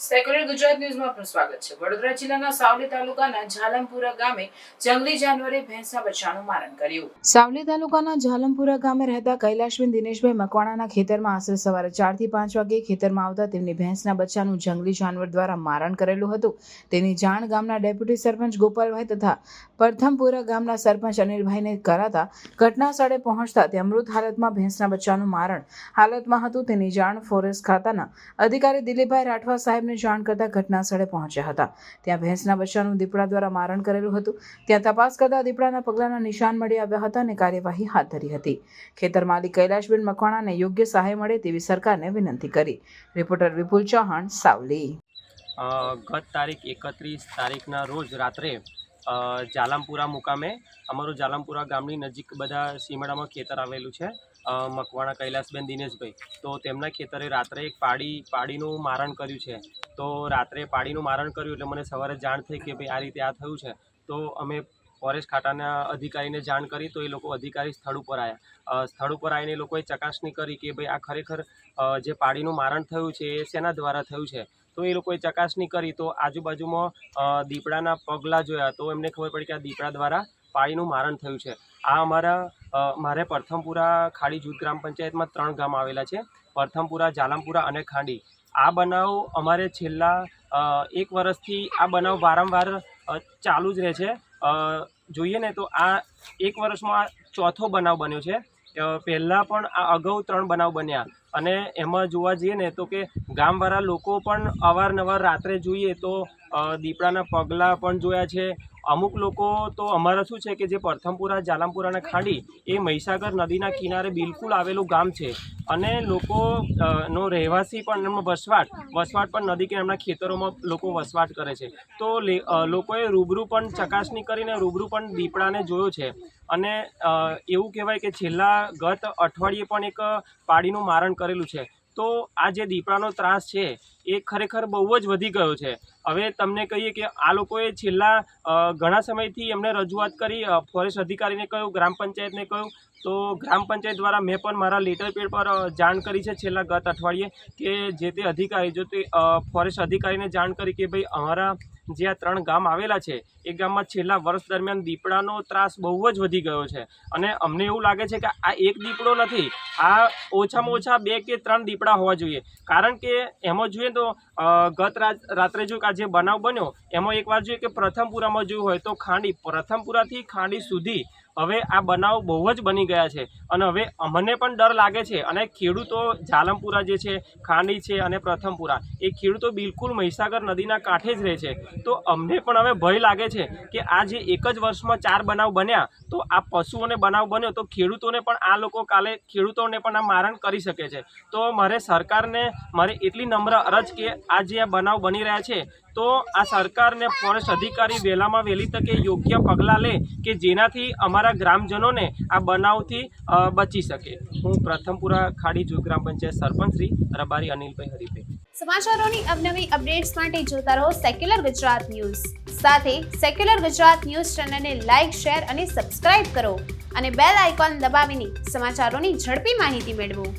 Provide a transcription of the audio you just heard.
Secular Gujarat ન્યૂઝમાં આપનું સ્વાગત છે। વડોદરા જિલ્લાના સાવલી તાલુકાના ઝાલમપુરા ગામે જંગલી જાનવરે ભેંસના બચ્ચાનું મારણ કર્યું। સાવલી તાલુકાના ઝાલમપુરા ગામે રહેતા કૈલાશબેન દિનેશભાઈ મકવાણાના ખેતરમાં આશરે સવારે 4 થી 5 વાગે ખેતરમાં આવતા તેમની ભેંસના બચ્ચાનું જંગલી જાનવર દ્વારા મારણ કરેલું હતું। તેની જાણ ગામના ડેપ્યુટી સરપંચ ગોપાલભાઈ તથા પરથમપુરા ગામના સરપંચ અનિલભાઈને કરાતા ઘટના સ્થળે પહોંચતા ત્યાં મૃત હાલતમાં ભેંસના બચ્ચાનું મારણ હાલતમાં હતું તેની જાણ ફોરેસ્ટ ખાતાના અધિકારી દિલીપભાઈ રાઠવા સાહેબને જાણ કરતા ઘટના સ્થળે પહોંચ્યા હતા। ત્યાં ભેંસના બચ્ચાનું દીપડા દ્વારા મારણ કરેલું હતું। ત્યાં તપાસ કરતા દીપડાના પગલાના નિશાન મળી આવ્યા હતા અને કાર્યવાહી હાથ ધરી હતી। ખેતર માલિક કૈલાશબેન મકવાણાને યોગ્ય સહાય મળે તેવી સરકારને વિનંતી કરી। રિપોર્ટર વિપુલ ચૌહાણ, સાવલી। ગત તારીખ 31 તારીખના રોજ રાત્રે ઝાલમપુરા મુકામે અમારું ઝાલમપુરા ગામની નજીક બધા સીમડામાં ખેતર આવેલું છે। મકવાણા કૈલાશબેન દિનેશભાઈ તો તેમના ખેતરે રાત્રે એક પાડીનું મારણ કર્યું છે। તો રાત્રે પાડીનું મારણ કર્યું એટલે મને સવારે જાણ થઈ કે ભાઈ આ રીતે આ થયું છે। તો અમે ફોરેસ્ટ ખાતાના અધિકારીને જાણ કરી તો એ લોકો અધિકારી સ્થળ ઉપર આવ્યા। સ્થળ ઉપર આવીને એ લોકોએ ચકાસણી કરી કે ભાઈ આ ખરેખર જે પાડીનું મારણ થયું છે એ શેના દ્વારા થયું છે। તો એ લોકોએ ચકાસણી કરી તો આજુબાજુમાં દીપડાના પગલા જોયા તો એમને ખબર પડી કે આ દીપડા દ્વારા પાડીનું મારણ થયું છે। આ મારે પરથમપુરા ખાડી જૂથ ગ્રામ પંચાયતમાં 3 ગામ આવેલા છે, પરથમપુરા, ઝાલમપુરા અને ખાંડી। આ બનાવ અમારે છેલ્લા 1 વર્ષથી આ બનાવ વારંવાર ચાલુ જ રહે છે। જોઈએ ને તો આ 1 વર્ષમાં ચોથો બનાવ બન્યો છે। પહેલાં પણ આ અગાઉ 3 બનાવ બન્યા અને એમાં જોવા જઈએ ને તો કે ગામવાળા લોકો પણ અવારનવાર રાત્રે જોઈએ તો દીપડાના પગલાં પણ જોયા છે। અમુક લોકો તો અમારા શું છે કે જે પરથમપુરા, ઝાલમપુરા અને ખાંડી એ મહીસાગર નદીના કિનારે બિલકુલ આવેલું ગામ છે અને લોકોનો રહેવાસી પણ એમનો વસવાટ પણ નદી કે એમના ખેતરોમાં લોકો વસવાટ કરે છે। તો લોકોએ રૂબરૂ પણ ચકાસણી કરીને રૂબરૂ પણ દીપડાને જોયો છે અને એવું કહેવાય કે છેલ્લા ગત અઠવાડિયે પણ એક પાડીનું મારણ કરેલું છે। તો આ જે દીપડાનો ત્રાસ છે એ ખરેખર બહુ જ વધી ગયો છે। હવે તમને કહીએ કે આ લોકોએ છેલ્લા ઘણા સમયથી એમને રજૂઆત કરી, ફોરેસ્ટ અધિકારીને કહ્યું, ગ્રામ પંચાયતને કહ્યું, તો ગ્રામ પંચાયત દ્વારા મેં પણ મારા લેટર પેડ પર જાણ કરી છે છેલ્લા ગત અઠવાડિયે કે જે તે અધિકારી ફોરેસ્ટ અધિકારીને જાણ કરી કે ભાઈ અમારા જે આ 3 ગામ આવેલા છે એ ગામમાં છેલ્લા વર્ષ દરમિયાન દીપડાનો ત્રાસ બહુ જ વધી ગયો છે અને અમને એવું લાગે છે કે આ એક દીપડો નથી, આ ઓછામાં ઓછા 2 કે 3 દીપડા હોવા જોઈએ। કારણ કે એમાં જોઈએ તો ગત રાત્રે જો આ જે બનાવ બન્યો એમાં એકવાર જોઈએ કે પ્રથમપુરામાં જોયું હોય તો પ્રથમપુરાથી ખાંડી સુધી હવે આ બનાવ બહુ જ બની ગયા છે અને હવે અમને પણ ડર લાગે છે અને ખેડૂતો ઝાલમપુરા જે છે, ખાંડી છે અને પ્રથમપુરા એ ખેડૂતો બિલકુલ મહીસાગર નદીના કાંઠે જ રહે છે। તો અમને પણ હવે ભય લાગે છે કે આ જે એક જ વર્ષમાં 4 બનાવ બન્યા તો આ પશુઓને બનાવ બન્યો તો ખેડૂતોને પણ આ લોકો કાલે ખેડૂતોને પણ આ મારણ કરી શકે છે। તો મારે સરકારને એટલી નમ્ર અરજ કે આ જે આ બનાવ બની રહ્યા છે તો આ સરકારને ફોરેસ્ટ અધિકારી વહેલામાં વહેલી તકે યોગ્ય પગલાં લે કે જેનાથી અમારા ગ્રામજનોને આ બનાવથી બચી શકે। હું પ્રથમપુરા ખાડી જૂથ ગ્રામ પંચાયત સરપંચ શ્રી રબારી અનિલભાઈ હરીભાઈ। સમાચારોની અવનવી અપડેટ્સ માટે જોતા રહો સેક્યુલર ગુજરાત ન્યૂઝ। સાથે સેક્યુલર ગુજરાત ન્યૂઝ ચેનલને લાઇક, શેર અને સબસ્ક્રાઇબ કરો અને બેલ આઇકોન દબાવીને સમાચારોની ઝડપી માહિતી મેળવો।